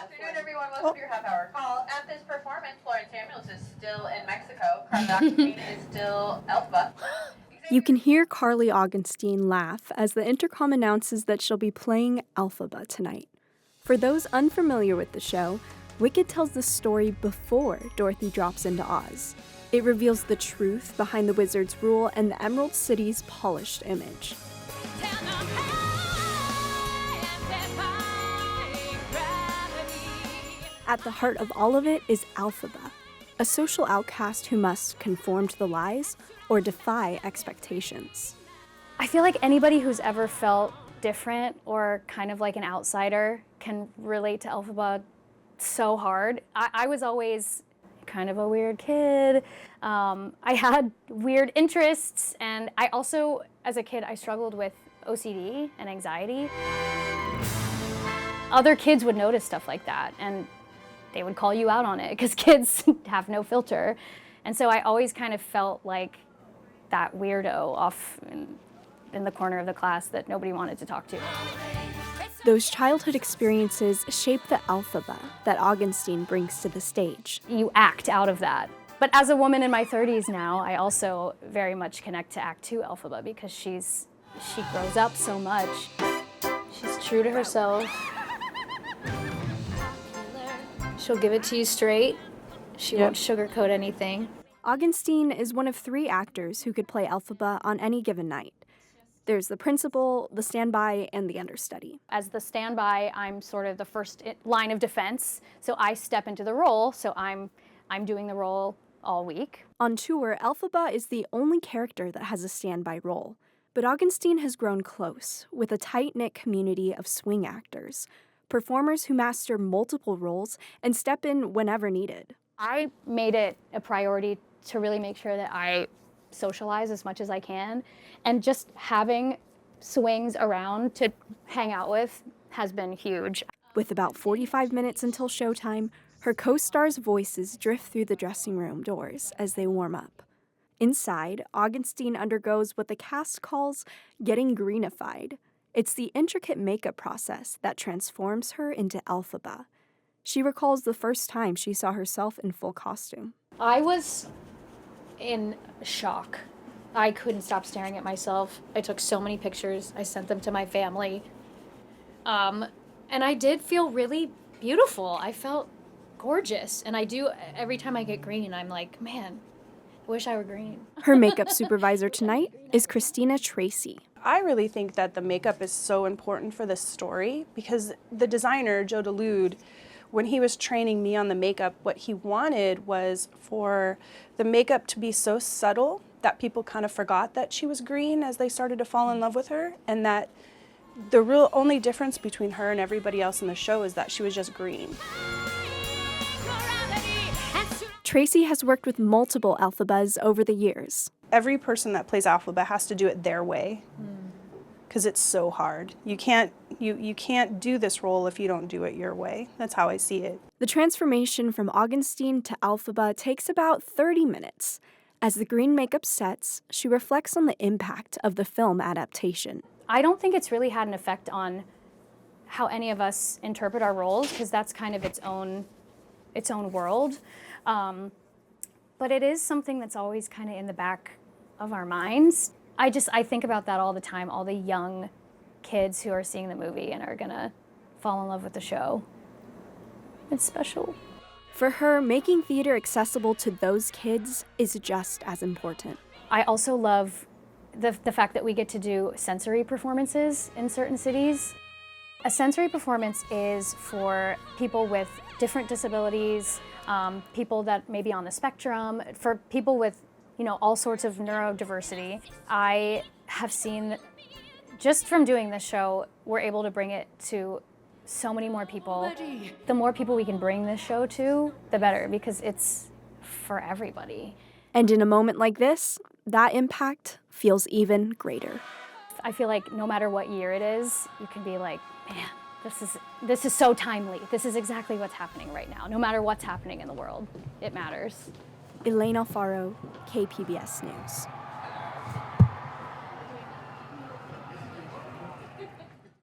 afternoon, everyone. Welcome to your half-hour call. At this performance, Florence Samuels is still in Mexico. Carly Queen is still Elphaba. You can hear Carly Augenstein laugh as the intercom announces that she'll be playing Elphaba tonight. For those unfamiliar with the show, Wicked tells the story before Dorothy drops into Oz. It reveals the truth behind the wizard's rule and the Emerald City's polished image. At the heart of all of it is Elphaba, a social outcast who must conform to the lies or defy expectations. I feel like anybody who's ever felt different or kind of like an outsider can relate to Elphaba so hard. I was always kind of a weird kid. I had weird interests, and I also, as a kid, I struggled with OCD and anxiety. Other kids would notice stuff like that, and they would call you out on it because kids have no filter. And so I always kind of felt like that weirdo off in the corner of the class that nobody wanted to talk to. Those childhood experiences shape the Elphaba that Augenstein brings to the stage. You act out of that. But as a woman in my 30s now, I also very much connect to Act 2 Elphaba because she grows up so much. She's true to herself. She'll give it to you straight. She won't sugarcoat anything. Augenstein is one of 3 actors who could play Elphaba on any given night. There's the principal, the standby, and the understudy. As the standby, I'm sort of the first line of defense, so I step into the role, so I'm doing the role all week. On tour, Elphaba is the only character that has a standby role, but Augenstein has grown close with a tight-knit community of swing actors, performers who master multiple roles and step in whenever needed. I made it a priority to really make sure that I socialize as much as I can, and just having swings around to hang out with has been huge. With about 45 minutes until showtime, her co-stars' voices drift through the dressing room doors as they warm up. Inside, Augenstein undergoes what the cast calls getting greenified. It's the intricate makeup process that transforms her into Elphaba. She recalls the first time she saw herself in full costume. I was in shock. I couldn't stop staring at myself. I took so many pictures. I sent them to my family. And I did feel really beautiful. I felt gorgeous. And I do, every time I get green, I'm like, man, I wish I were green. Her makeup supervisor tonight is Christina Tracy. I really think that the makeup is so important for this story because the designer, Joe DeLude, when he was training me on the makeup, what he wanted was for the makeup to be so subtle that people kind of forgot that she was green as they started to fall in love with her, and that the real only difference between her and everybody else in the show is that she was just green. Tracy has worked with multiple Elphabas over the years. Every person that plays Elphaba has to do it their way because it's so hard. You can't do this role if you don't do it your way. That's how I see it. The transformation from Augenstein to Elphaba takes about 30 minutes. As the green makeup sets, she reflects on the impact of the film adaptation. I don't think it's really had an effect on how any of us interpret our roles, because that's kind of its own world. But it is something that's always kind of in the back of our minds. I think about that all the time, all the young kids who are seeing the movie and are gonna fall in love with the show. It's special. For her, making theater accessible to those kids is just as important. I also love the fact that we get to do sensory performances in certain cities. A sensory performance is for people with different disabilities, people that may be on the spectrum, for people with, all sorts of neurodiversity. I have seen, just from doing this show, we're able to bring it to so many more people. The more people we can bring this show to, the better, because it's for everybody. And in a moment like this, that impact feels even greater. I feel like no matter what year it is, you can be like, man, this is so timely. This is exactly what's happening right now. No matter what's happening in the world, it matters. Elaine Alfaro, KPBS News.